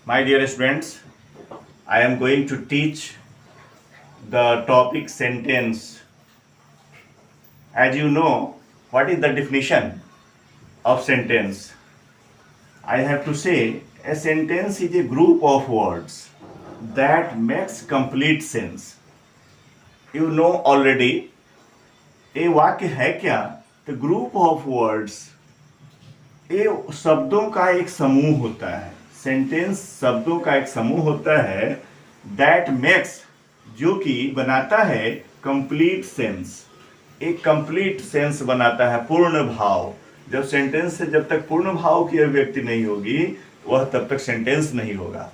My dear students, I am going to teach the topic sentence. As you know, what is the definition of sentence? I have to say a sentence is a group of words that makes complete sense. You know already, a वाक्य है क्या? The group of words. ये शब्दों का एक समूह होता है. सेंटेंस शब्दों का एक समूह होता है दैट मेक्स, जो कि बनाता है कंप्लीट सेंस. एक कंप्लीट सेंस बनाता है, पूर्ण भाव. जब सेंटेंस से जब तक पूर्ण भाव की अभिव्यक्ति नहीं होगी वह तब तक सेंटेंस नहीं होगा.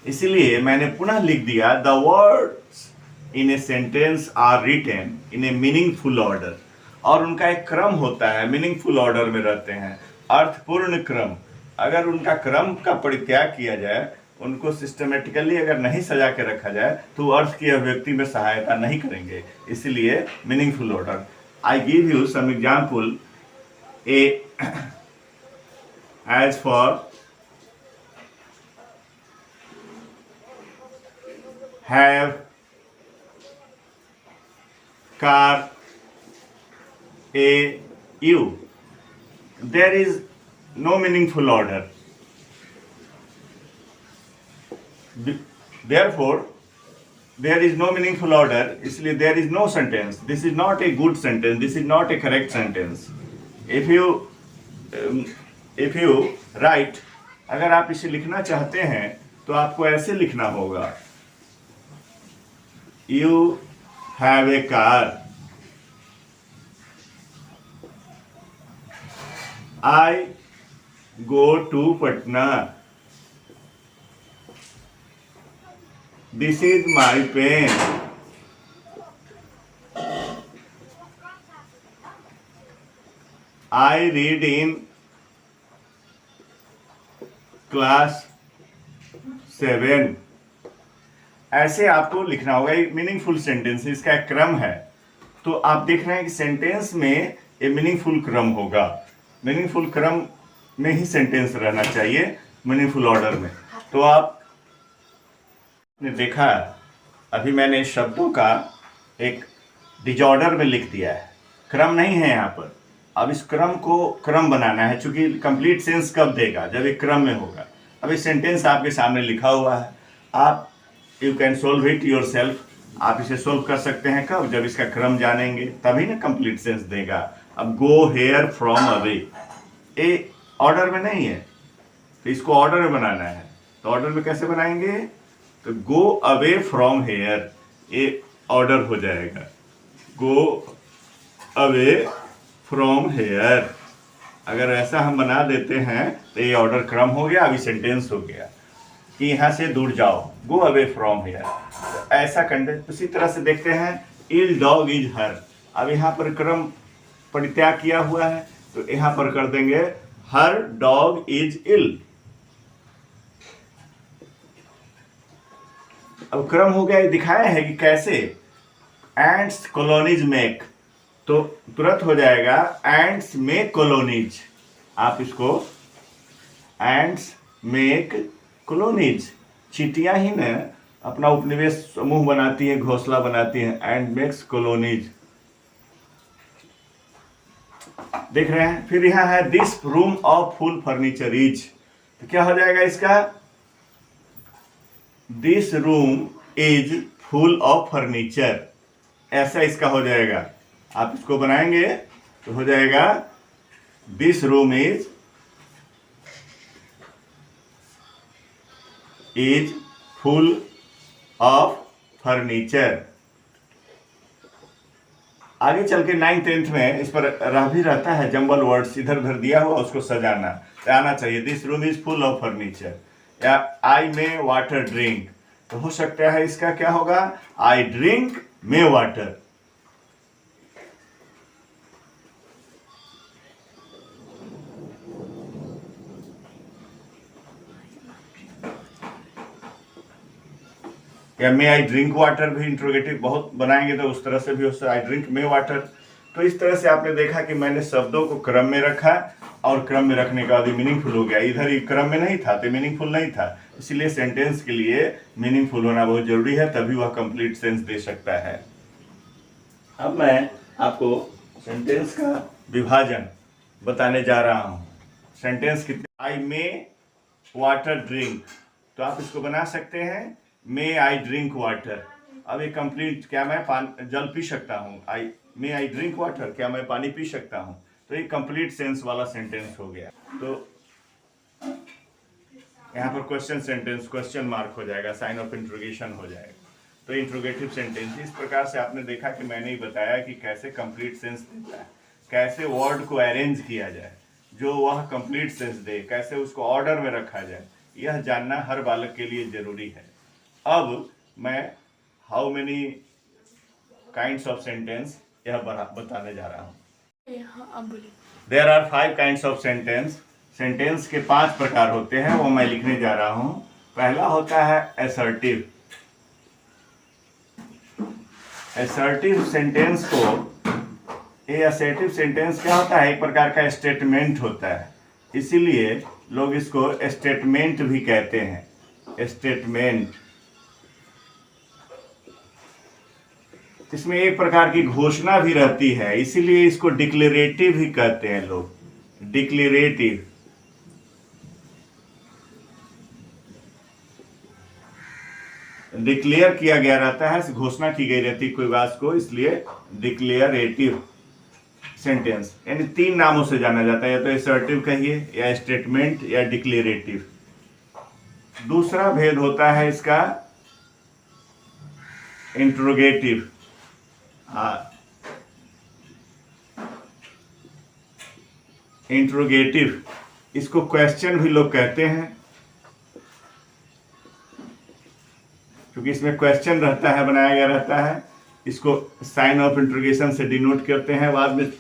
इसलिए मैंने पुनः लिख दिया the words in a sentence are written in a meaningful order. और उनका एक क्रम होता है, मीनिंगफुल ऑर्डर में रहते हैं, अर्थपूर्ण क्रम. अगर उनका क्रम का परित्याग किया जाए, उनको सिस्टमेटिकली अगर नहीं सजा के रखा जाए तो अर्थ की अभिव्यक्ति में सहायता नहीं करेंगे. इसलिए meaningful order. I give you some example. As for have, car, a, you. There is no meaningful order. Therefore, there is no meaningful order. इसलिए there is no sentence. This is not a good sentence. This is not a correct sentence. If you write, अगर आप इसे लिखना चाहते हैं तो आपको ऐसे लिखना होगा. You have a car. I go to Patna. This is my pen. I read in class 7. ऐसे आपको लिखना होगा. एक मीनिंगफुल सेंटेंस, इसका एक क्रम है. तो आप देख रहे हैं कि सेंटेंस में एक मीनिंगफुल क्रम होगा. मीनिंगफुल क्रम में ही सेंटेंस रहना चाहिए, मीनिंगफुल ऑर्डर में. तो आपने देखा, अभी मैंने शब्दों का एक डिजॉर्डर में लिख दिया है. क्रम नहीं है यहाँ पर. अब इस क्रम को क्रम बनाना है, चूंकि कंप्लीट सेंस कब देगा? जब एक क्रम में होगा. अब इस सेंटेंस आपके सामने लिखा हुआ है. आप you can solve it your self. आप इसे सोल्व कर सकते हैं कब? जब इसका क्रम जानेंगे, तभी ना कंप्लीट सेंस देगा. अब go here from away, A order में नहीं है, तो इसको ऑर्डर में बनाना है. तो ऑर्डर में कैसे बनाएंगे? तो go away from here, A order हो जाएगा. Go away from here. अगर ऐसा हम बना देते हैं तो ये ऑर्डर क्रम हो गया. अभी सेंटेंस हो गया कि यहाँ से दूर जाओ, गो अवे फ्रॉम हियर. ऐसा कंटेंट. उसी तरह से देखते हैं, इल डॉग इज हर. अब यहाँ पर क्रम परित्याग किया हुआ है, तो यहाँ पर कर देंगे हर डॉग इज इल. अब क्रम हो गया. दिखाया है कि कैसे. एंड्स कॉलोनीज मेक, तो तुरंत हो जाएगा एंड्स मेक कॉलोनीज. आप इसको एंड्स मेक कॉलोनीज. चींटियां ही ने अपना उपनिवेश समूह बनाती हैं, घोंसला बनाती हैं. And makes colonies. देख रहे हैं. फिर यहां है this room of full furniture is. तो क्या हो जाएगा इसका? This room is full of furniture. ऐसा इसका हो जाएगा. आप इसको बनाएंगे तो हो जाएगा this room is full of furniture. आगे चल के 9th 10th में इस पर रह भी रहता है जंबल वर्ड्स, इधर उधर दिया हुआ, उसको सजाना आना चाहिए. This room is full of furniture. या आई मे वाटर ड्रिंक, तो हो सकता है इसका क्या होगा? I drink may water. या मे आई ड्रिंक वाटर भी इंट्रोगेटिव बहुत बनाएंगे तो उस तरह से भी हो सकता है, आई ड्रिंक मे वाटर. तो इस तरह से आपने देखा कि मैंने शब्दों को क्रम में रखा और क्रम में रखने का भी मीनिंगफुल हो गया। इधर ही क्रम में नहीं था तो मीनिंगफुल नहीं था, इसलिए सेंटेंस के लिए मीनिंगफुल होना बहुत जरूरी है, तभी वह कंप्लीट सेंस दे सकता है। अब मैं आपको सेंटेंस का विभाजन बताने जा रहा हूं। सेंटेंस कितने, आई मे वाटर ड्रिंक, तो आप इसको बना सकते हैं मे आई ड्रिंक वाटर। अब ये कंप्लीट, क्या मैं जल पी सकता हूँ, मे आई ड्रिंक वाटर, क्या मैं पानी पी सकता हूँ, तो ये कंप्लीट सेंस वाला सेंटेंस हो गया। तो यहाँ पर क्वेश्चन सेंटेंस क्वेश्चन मार्क हो जाएगा, साइन ऑफ इंट्रोगेशन हो जाएगा। तो इंट्रोगेटिव सेंटेंस इस प्रकार से आपने देखा कि मैंने ही बताया कि कैसे कंप्लीट सेंस देता है, कैसे वर्ड को अरेंज किया जाए जो वह कंप्लीट सेंस दे, कैसे उसको ऑर्डर में रखा जाए, यह जानना हर बालक के लिए जरूरी है। अब मैं how many kinds of sentence यह बताने जा रहा हूँ। There are 5 kinds of sentence. Sentence के 5 प्रकार होते हैं, वो मैं लिखने जा रहा हूं। पहला होता है असर्टिव। असर्टिव सेंटेंस को, ये असर्टिव सेंटेंस क्या होता है, एक प्रकार का स्टेटमेंट होता है, इसीलिए लोग इसको स्टेटमेंट भी कहते हैं। स्टेटमेंट, इसमें एक प्रकार की घोषणा भी रहती है, इसीलिए इसको डिक्लेरेटिव भी कहते हैं लोग। डिक्लेरेटिव, डिक्लेयर किया गया रहता है, घोषणा की गई रहती है कोई बात को, इसलिए डिक्लेरेटिव सेंटेंस। यानी 3 नामों से जाना जाता है, या तो असर्टिव कहिए, या स्टेटमेंट, या डिक्लेरेटिव। दूसरा भेद होता है इसका इंट्रोगेटिव। इंट्रोगेटिव, इसको क्वेश्चन भी लोग कहते हैं, क्योंकि इसमें क्वेश्चन रहता है, बनाया गया रहता है। इसको साइन ऑफ इंट्रोगेशन से डिनोट करते हैं। बाद में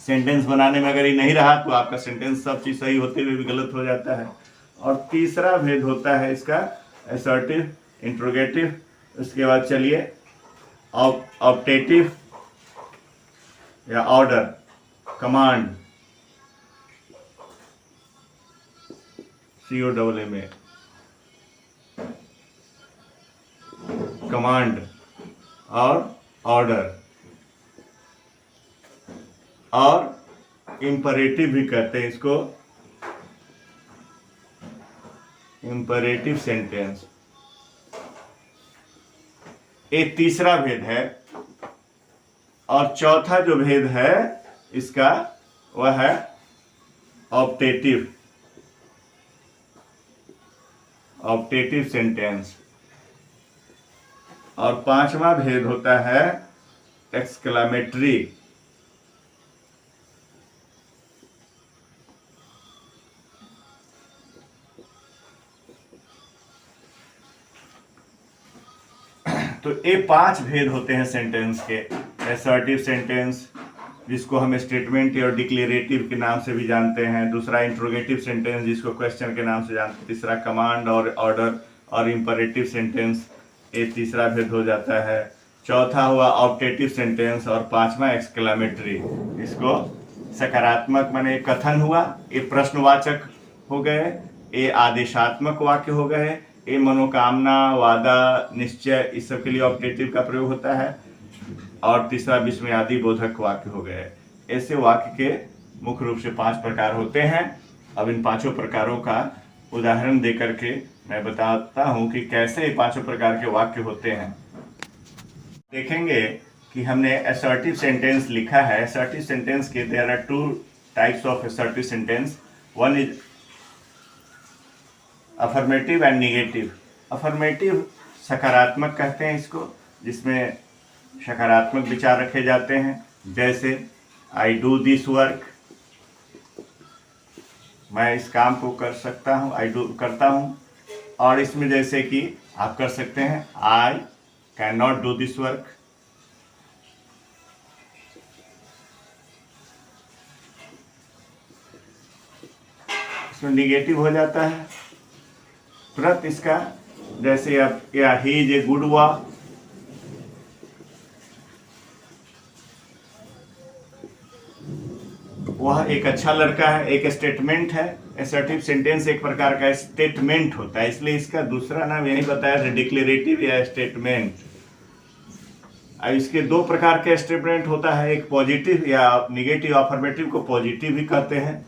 सेंटेंस बनाने में अगर ये नहीं रहा तो आपका सेंटेंस सब चीज सही होते हुए भी गलत हो जाता है। और तीसरा भेद होता है इसका असर्टिव, इंट्रोगेटिव। उसके बाद चलिए ऑप्टेटिव या ऑर्डर, कमांड, COAA में कमांड और ऑर्डर, और इंपरेटिव भी कहते हैं इसको, इंपरेटिव सेंटेंस। एक तीसरा भेद है। और चौथा जो भेद है इसका वह है ऑप्टेटिव, ऑप्टेटिव सेंटेंस। और 5वां भेद होता है एक्सक्लामेटरी। तो ये 5 भेद होते हैं सेंटेंस के। असर्टिव सेंटेंस, जिसको हम स्टेटमेंट और डिक्लेरेटिव के नाम से भी जानते हैं। दूसरा इंट्रोगेटिव सेंटेंस, जिसको क्वेश्चन के नाम से जानते हैं। तीसरा कमांड और ऑर्डर और इंपरेटिव सेंटेंस, ये तीसरा भेद हो जाता है। चौथा हुआ ऑप्टेटिव सेंटेंस, और 5वां एक्सक्लामेटरी। इसको सकारात्मक माने कथन हुआ, ये प्रश्नवाचक हो गए, ये आदेशात्मक वाक्य हो गए, ये मनोकामना, वादा, निश्चय, इस सब के लिए ऑप्टेटिव का प्रयोग होता है। और तीसरा विस्मयादि बोधक वाक्य हो गए। ऐसे वाक्य के मुख्य रूप से 5 प्रकार होते हैं। अब इन 5 प्रकारों का उदाहरण देकर के मैं बताता हूं कि कैसे ये 5 प्रकार के वाक्य होते हैं। देखेंगे कि हमने असर्टिव सेंटेंस लिखा है। असर्टिव सेंटेंस के there are 2 types of assertive sentence. One is affirmative and negative. Affirmative सकारात्मक कहते हैं इसको, जिसमें सकारात्मक विचार रखे जाते हैं। जैसे आई डू दिस वर्क, मैं इस काम को कर सकता हूँ, आई डू करता हूँ। और इसमें जैसे कि आप कर सकते हैं I can not do this work. इसमें निगेटिव हो जाता है तुरंत इसका, जैसे अब या ही इज ए गुड वा, वह एक अच्छा लड़का है, एक स्टेटमेंट है। असर्टिव सेंटेंस एक प्रकार का स्टेटमेंट होता है, इसलिए इसका दूसरा नाम यही बताया, डिक्लेरेटिव या स्टेटमेंट। अब इसके दो प्रकार के स्टेटमेंट होता है, एक पॉजिटिव या निगेटिव। अफर्मेटिव को पॉजिटिव भी कहते हैं।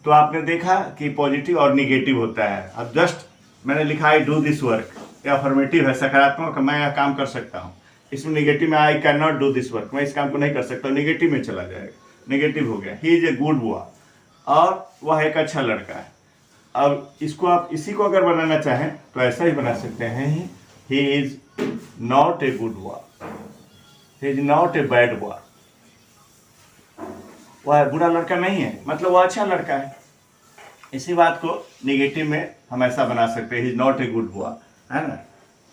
तो आपने देखा कि पॉजिटिव और निगेटिव होता है। अब जस्ट मैंने लिखा आई डू दिस वर्क, यह अफर्मेटिव है, सकारात्मक, मैं यह काम कर सकता हूँ। इसमें निगेटिव में I can not do this work, मैं इस काम को नहीं कर सकता, निगेटिव में चला जाएगा, निगेटिव हो गया। He is a good boy, और वह एक अच्छा लड़का है। अब इसको आप इसी को अगर बनाना चाहें तो ऐसा ही बना सकते हैं, he is not a good boy, he is not a bad boy. वह बुरा लड़का नहीं है, मतलब वह अच्छा लड़का है। इसी बात को निगेटिव में हम ऐसा बना सकते हैं, he is not a good boy, है ना।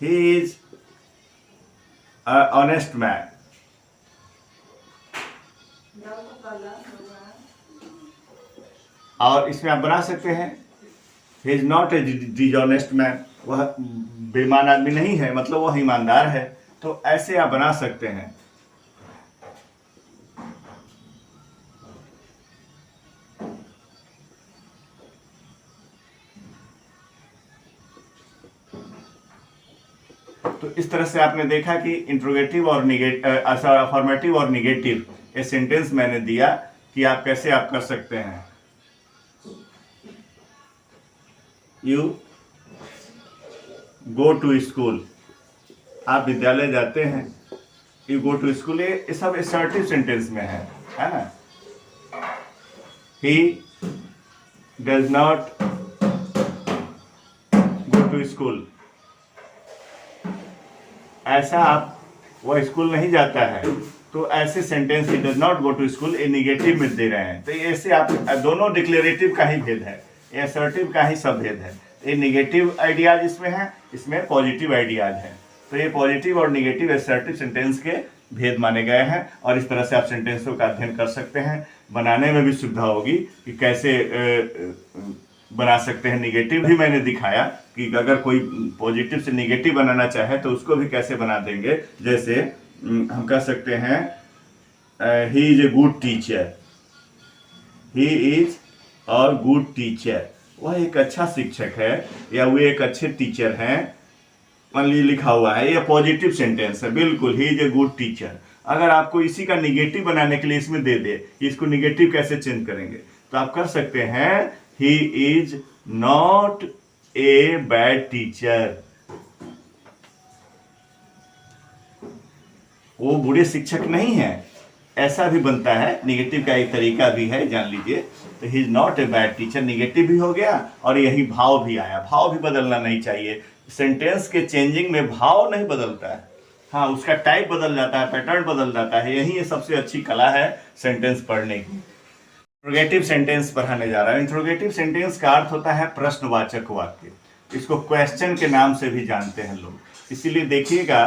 He is honest man. और इसमें आप बना सकते हैं, he is not a dishonest man, वह बेईमान आदमी नहीं है, मतलब वह ईमानदार है। तो ऐसे आप बना सकते हैं। तो इस तरह से आपने देखा कि इंट्रोगेटिव और अफर्मेटिव और निगेटिव ये सेंटेंस मैंने दिया कि आप कैसे आप कर सकते हैं। यू गो टू स्कूल, आप विद्यालय जाते हैं। यू गो टू स्कूल, ये सब असर्टिव सेंटेंस में है ना। He does not go to school, ऐसा आप, वह स्कूल नहीं जाता है, तो ऐसे sentence he does not go to school ये निगेटिव में दे रहे हैं। तो ऐसे आप दोनों डिक्लेरेटिव का ही भेद है, ये असर्टिव का ही सब भेद है। ये निगेटिव आइडियाज इसमें है, इसमें पॉजिटिव आइडियाज है। तो ये पॉजिटिव और निगेटिव असर्टिव सेंटेंस के भेद माने गए हैं, और इस तरह से आप सेंटेंसों का अध्ययन कर सकते हैं। बनाने में भी सुविधा होगी कि कैसे बना सकते हैं। निगेटिव भी मैंने दिखाया कि अगर कोई पॉजिटिव से निगेटिव बनाना चाहे तो उसको भी कैसे बना देंगे। जैसे हम कह सकते हैं he is a good teacher, he is और गुड टीचर, वह एक अच्छा शिक्षक है या वो एक अच्छे टीचर हैं। मान लीजिए लिखा हुआ है, ये पॉजिटिव सेंटेंस है बिल्कुल, he is a good teacher. अगर आपको इसी का निगेटिव बनाने के लिए इसमें दे दे, इसको निगेटिव कैसे चेंज करेंगे, तो आप कर सकते हैं he is not a bad teacher, वो बुरे शिक्षक नहीं है, ऐसा भी बनता है। निगेटिव का एक तरीका भी है, जान लीजिए। तो he is not a bad teacher negative भी हो गया, और यही भाव भी आया। भाव भी बदलना नहीं चाहिए, सेंटेंस के चेंजिंग में भाव नहीं बदलता है, हाँ उसका टाइप बदल जाता है, पैटर्न बदल जाता है। यही ये सबसे अच्छी कला है सेंटेंस पढ़ने की। इंट्रोगेटिव सेंटेंस पढ़ाने जा रहा है। इंट्रोगेटिव सेंटेंस का अर्थ होता है प्रश्नवाचक वाक्य, इसको क्वेश्चन के नाम से भी जानते हैं लोग। इसीलिए देखिएगा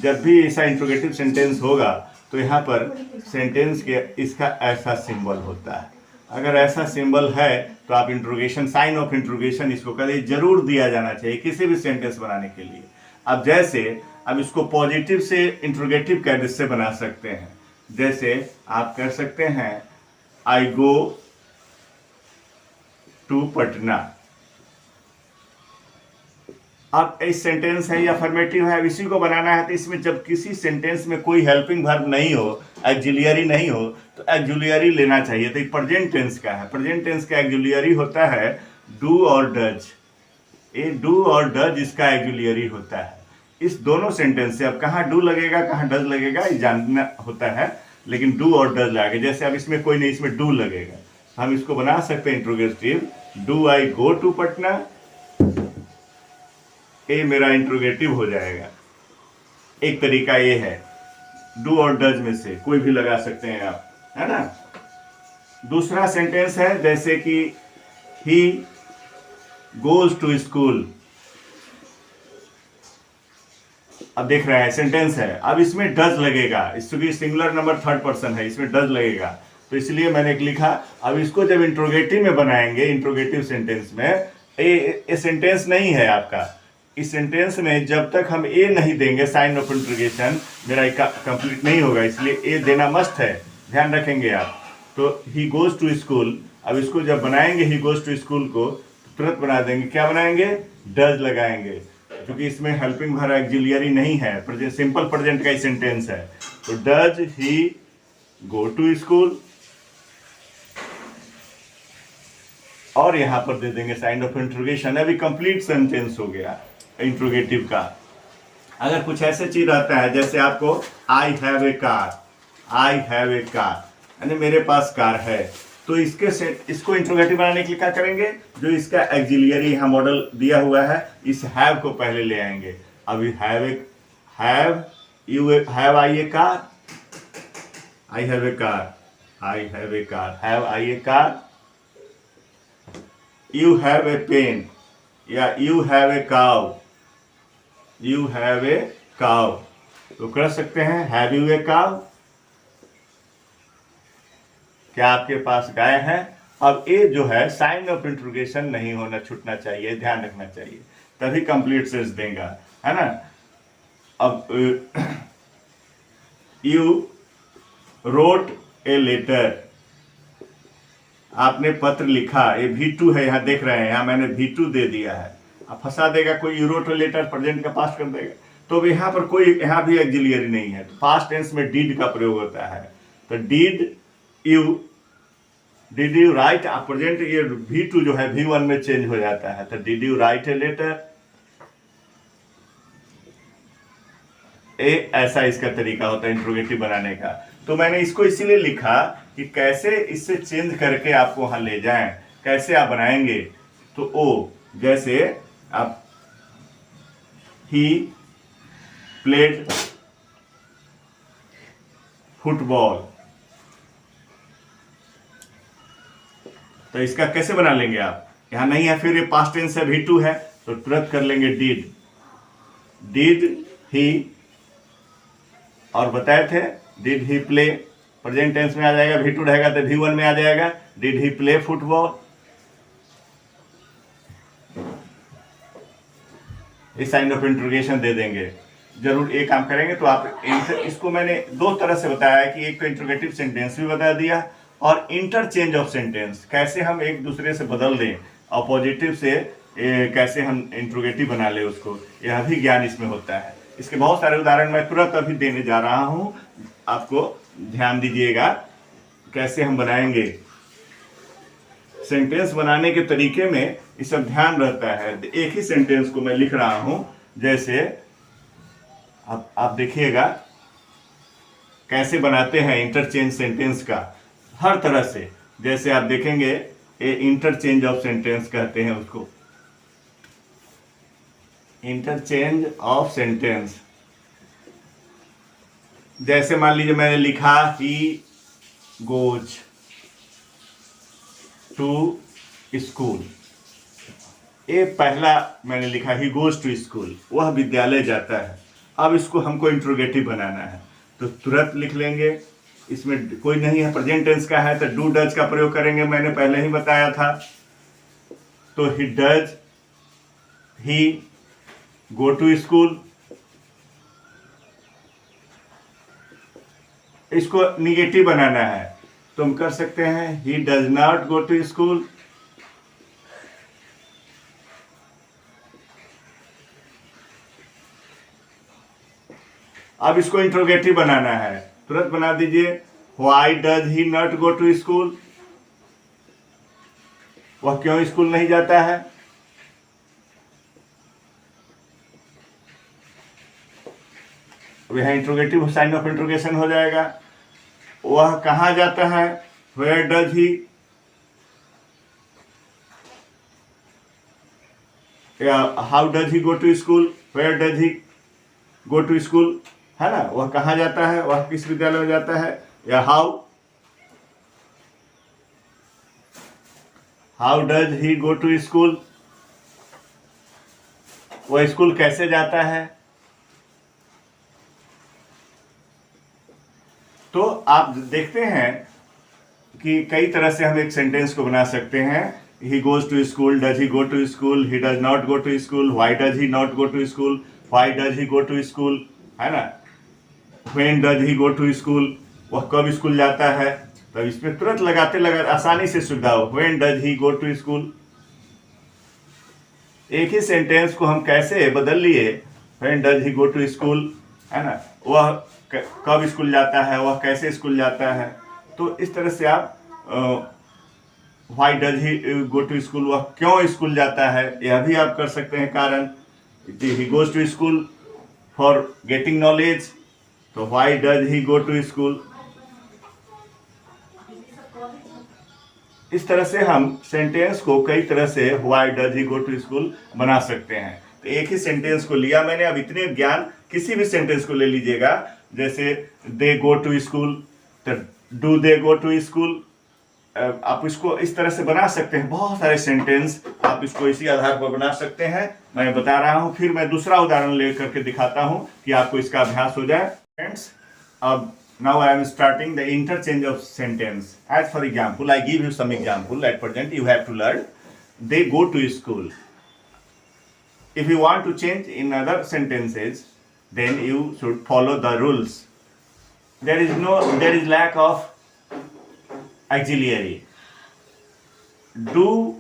जब भी ऐसा इंट्रोगेटिव सेंटेंस होगा तो यहाँ पर सेंटेंस के इसका ऐसा सिंबल होता है। अगर ऐसा सिंबल है तो आप इंट्रोगेशन, साइन ऑफ इंट्रोगेशन इसको कभी जरूर दिया जाना चाहिए किसी भी सेंटेंस बनाने के लिए। अब जैसे अब इसको पॉजिटिव से इंट्रोगेटिव कैसे से बना सकते हैं, जैसे आप कर सकते हैं आई गो टू पटना। अब इस सेंटेंस है या अफर्मेटिव है, अब इसी को बनाना है। तो इसमें जब किसी सेंटेंस में कोई हेल्पिंग वर्ब नहीं हो, एक्जुलियरी नहीं हो, तो एक्जुलियरी लेना चाहिए। तो प्रेजेंट टेंस का है, प्रेजेंट टेंस का एक्जुलियरी होता है डू और डज। ये डू और डज इसका एक्जुलियरी होता है। इस दोनों सेंटेंस से अब कहाँ डू लगेगा कहाँ डज लगेगा ये जानना होता है, लेकिन डू और डज लगे। जैसे अब इसमें कोई नहीं, इसमें डू लगेगा, हम इसको बना सकते हैं interrogative, do I go to Patna. ये मेरा इंट्रोगेटिव हो जाएगा। एक तरीका ये है, डू और डज में से कोई भी लगा सकते हैं आप, है ना। दूसरा सेंटेंस है जैसे कि ही गोज टू स्कूल। अब देख रहे हैं सेंटेंस है, अब इसमें डज लगेगा, इसकी सिंगुलर नंबर थर्ड पर्सन है, इसमें डज लगेगा। तो इसलिए मैंने एक लिखा। अब इसको जब इंट्रोगेटिव में बनाएंगे, इंट्रोगेटिव सेंटेंस में, ये सेंटेंस नहीं है आपका, इस सेंटेंस में जब तक हम ए नहीं देंगे साइन ऑफ इंट्रोगेशन मेरा कंप्लीट नहीं होगा, इसलिए ए देना मस्ट है, ध्यान रखेंगे आप। तो ही गोज टू स्कूल, अब इसको जब बनाएंगे ही गोज टू स्कूल को तुरंत बना देंगे, क्या बनाएंगे, डज लगाएंगे, क्योंकि इसमें हेल्पिंग वर्ब ऑक्सिलियरी नहीं है, सिंपल प्रेजेंट का ही सेंटेंस है। तो does he go to school, और यहां पर दे देंगे साइन ऑफ इंट्रोगेशन। अभी कंप्लीट सेंटेंस हो गया इंट्रोगेटिव का। अगर कुछ ऐसे चीज रहता है जैसे आपको आई have a car, I have a car यानी मेरे पास कार है, तो इसको इंट्रोगेटिव बनाने के लिए क्या करेंगे, जो इसका एक्सिलियरी यहाँ मॉडल दिया हुआ है इस हैव को पहले ले आएंगे। अभी have I a car, I have a car, I have a car, have I a car, you have a pen या you have a cow, you have a cow, तो कर सकते हैं हैव यू ए काउ, क्या आपके पास गाय है। अब ए जो है साइन ऑफ इंट्रोगेशन नहीं होना, छूटना चाहिए, ध्यान रखना चाहिए, तभी कंप्लीट सेंस देगा, है ना। अब यू रोट ए लेटर, आपने पत्र लिखा, ये V2 है, यहाँ देख रहे हैं, यहाँ मैंने V2 दे दिया है, अब फंसा देगा कोई, you wrote a letter present का पास्ट कर देगा, तो अब यहाँ पर कोई, यहाँ भी एक्सिलियरी नहीं है, तो पास्ट टेंस में डीड का प्रयोग होता है। तो डिड यू राइट, प्रेजेंट ये V2 जो है V1 में चेंज हो जाता है, तो did you write a letter, ऐसा इसका तरीका होता है इंट्रोगेटिव बनाने का। तो मैंने इसको इसीलिए लिखा कि कैसे इससे चेंज करके आपको वहां ले जाएं, कैसे आप बनाएंगे। तो ओ, जैसे आप ही प्लेड फुटबॉल, तो इसका कैसे बना लेंगे आप, यहां नहीं है, फिर ये पास्ट टेंस है, V2 है, तो तुरंत कर लेंगे डिड, डिड ही, और बताए थे did he play, present tense में आ जाएगा, V2 रहेगा तो V1 में आ जाएगा, डिड ही प्ले फुटबॉल। इस साइन ऑफ इंट्रोगेशन दे देंगे, जरूर एक काम करेंगे। तो आप इसको मैंने दो तरह से बताया है कि एक तो इंट्रोगेटिव सेंटेंस भी बता दिया, और इंटरचेंज ऑफ सेंटेंस, कैसे हम एक दूसरे से बदल दें, अपोजिटिव से कैसे हम इंट्रोगेटिव बना ले उसको, यह भी ज्ञान इसमें होता है। इसके बहुत सारे उदाहरण मैं तुरंत अभी देने जा रहा हूं, आपको ध्यान दीजिएगा कैसे हम बनाएंगे। सेंटेंस बनाने के तरीके में ये सब ध्यान रहता है। एक ही सेंटेंस को मैं लिख रहा हूं, जैसे आप देखिएगा कैसे बनाते हैं इंटरचेंज सेंटेंस का, हर तरह से। जैसे आप देखेंगे ये इंटरचेंज ऑफ सेंटेंस कहते हैं उसको, इंटरचेंज ऑफ सेंटेंस। जैसे मान लीजिए मैंने लिखा ही गोज टू स्कूल, ये पहला मैंने लिखा ही गोज टू स्कूल, वह विद्यालय जाता है। अब इसको हमको इंट्रोगेटिव बनाना है, तो तुरंत लिख लेंगे, इसमें कोई नहीं है, प्रेजेंट टेंस का है, तो डू डज का प्रयोग करेंगे, मैंने पहले ही बताया था। तो he does he go to school, इसको निगेटिव बनाना है तो हम कर सकते हैं he does not go to school, अब इसको इंट्रोगेटिव बनाना है, तुरंत बना दीजिए, why does he not go to school, वह क्यों स्कूल नहीं जाता है। अब यहां इंट्रोगेटिव साइन ऑफ इंट्रोगेशन हो जाएगा। वह कहां जाता है, वेयर डज ही, या how does he go to school, where does he go to school, है ना, वह कहां जाता है, वह किस विद्यालय में जाता है, या how does he go to school, वह स्कूल कैसे जाता है। तो आप देखते हैं कि कई तरह से हम एक सेंटेंस को बना सकते हैं। he goes to school, does he go to school, he does not go to school, why does he not go to school, why does he go to school, है ना. when does he go to school, वह कब school जाता है. तब इस पर तुरंत लगाते आसानी से सुविधा हो. when does he go to school. एक ही सेंटेंस को हम कैसे बदल लिए. when does he go to school, है ना. वह कब स्कूल जाता है, वह कैसे स्कूल जाता है. तो इस तरह से आप why does he go to school, वह क्यों स्कूल जाता है, यह भी आप कर सकते हैं कारण. He goes to school for getting knowledge, तो why does he go to school. इस तरह से हम सेंटेंस को कई तरह से why does he go to school बना सकते हैं. तो एक ही सेंटेंस को लिया मैंने. अब इतने ज्ञान किसी भी सेंटेंस को ले लीजिएगा. जैसे दे गो टू स्कूल, तो do they go to school. आप इसको इस तरह से बना सकते हैं. बहुत सारे सेंटेंस आप इसको इसी आधार पर बना सकते हैं. मैं बता रहा हूं, फिर मैं दूसरा उदाहरण लेकर के दिखाता हूं कि आपको इसका अभ्यास हो जाए. फ्रेंड्स, अब now I am starting the interchange of sentence. As for example, I give you some example. At present you have to learn they go to school. If you want to change in other sentences, then you should follow the rules. There is lack of auxiliary. Do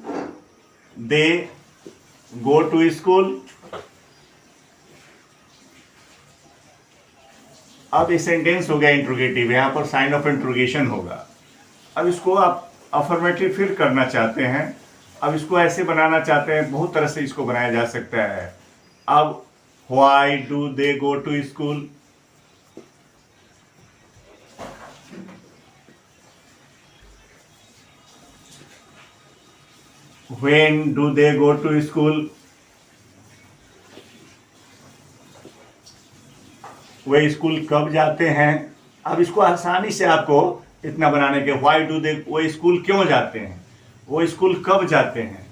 they go to school? अब ये sentence हो गया interrogative. यहाँ पर sign of interrogation होगा. अब इसको आप अफर्मेटिव फिर करना चाहते हैं. अब इसको ऐसे बनाना चाहते हैं. बहुत तरह से इसको बनाया जा सकता है. अब why do they go to school. when do they go to school. वे स्कूल कब जाते हैं. अब इसको आसानी से आपको इतना बनाने के. व्हाई डू दे, वो स्कूल क्यों जाते हैं, वो स्कूल कब जाते हैं,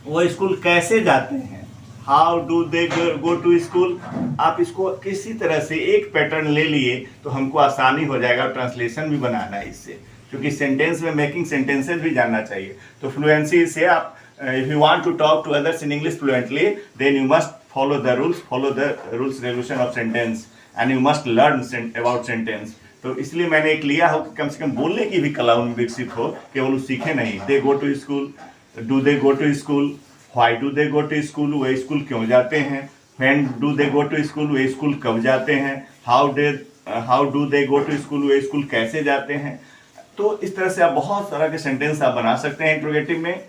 वो स्कूल कैसे जाते हैं. How do they go to school. आप इसको किसी तरह से एक पैटर्न ले लिए तो हमको आसानी हो जाएगा. ट्रांसलेशन भी बनाना है इससे, क्योंकि सेंटेंस में मेकिंग सेंटेंसेस भी जानना चाहिए. तो फ्लुएंसी से आप if you want to talk to others in English fluently, then you must follow the rules resolution of sentence and you must learn about sentence. तो इसलिए मैंने एक लिया हो कि कम से कम बोलने की भी कला उनमें विकसित हो, केवल सीखे नहीं. They go to school, do they go to school, why do they go to school, वे स्कूल क्यों जाते हैं. When do they go to school, वे स्कूल कब जाते हैं. How do they go to school, वे स्कूल कैसे जाते हैं. तो इस तरह से आप बहुत तरह के सेंटेंस आप बना सकते हैं इंट्रोगेटिव में,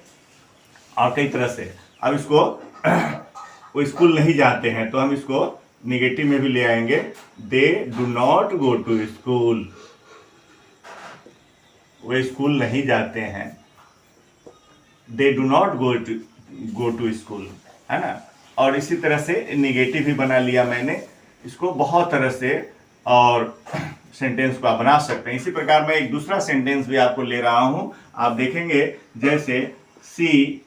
और कई तरह से. अब इसको वो स्कूल नहीं जाते हैं तो हम इसको निगेटिव में भी ले आएंगे. They do not go to school, वे स्कूल नहीं जाते हैं. They do not go to school, है ना. और इसी तरह से निगेटिव भी बना लिया मैंने. इसको बहुत तरह से और सेंटेंस को आप बना सकते हैं. इसी प्रकार मैं एक दूसरा सेंटेंस भी आपको ले रहा हूं. आप देखेंगे जैसे सी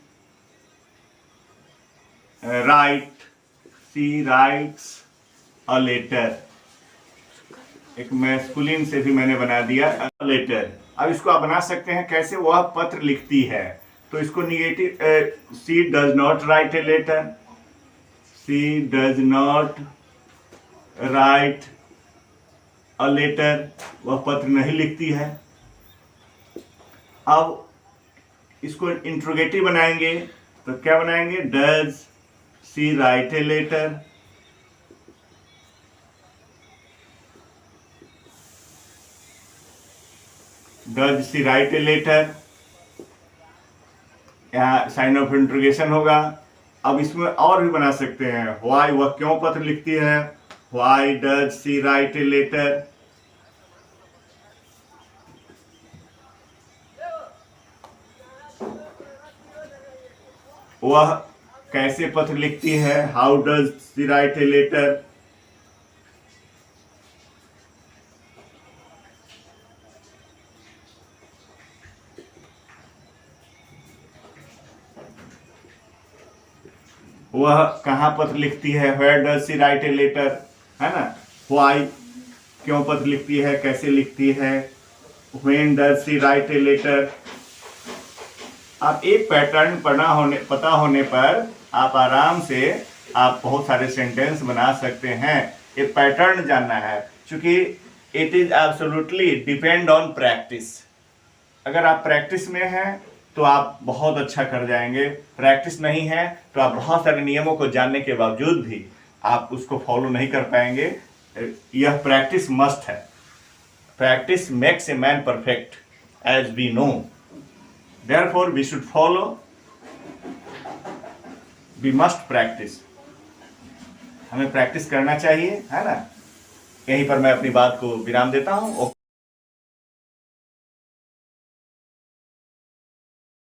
राइट्स अ लेटर. एक मैस्कुलिन से भी मैंने बना दिया लेटर. अब इसको आप बना सकते हैं कैसे. वह पत्र लिखती है, तो इसको negative. She does not write a letter, she does not write a letter, वह पत्र नहीं लिखती है. अब इसको इंट्रोगेटिव बनाएंगे तो क्या बनाएंगे. Does she write a letter, does she write a letter. यहाँ साइन ऑफ इंट्रोगेशन होगा. अब इसमें और भी बना सकते हैं. व्हाई, वह क्यों पत्र लिखती है. Why does she write a letter. वह कैसे पत्र लिखती है. How does she write a letter. वह कहाँ पत्र लिखती है. Where does she write a letter, है ना. व्हाई, क्यों पत्र लिखती है, कैसे लिखती है. When does she write a letter. आप एक पैटर्न पता होने पर आप आराम से आप बहुत सारे सेंटेंस बना सकते हैं। ये पैटर्न जानना है, क्योंकि it is absolutely depend on practice. अगर आप प्रैक्टिस में हैं तो आप बहुत अच्छा कर जाएंगे, प्रैक्टिस नहीं है तो आप बहुत सारे नियमों को जानने के बावजूद भी आप उसको फॉलो नहीं कर पाएंगे। यह प्रैक्टिस मस्ट है। Practice makes a man perfect, as we know. Therefore we should follow, we must practice। हमें प्रैक्टिस करना चाहिए, है ना। यहीं पर मैं अपनी बात को विराम देता हूँ।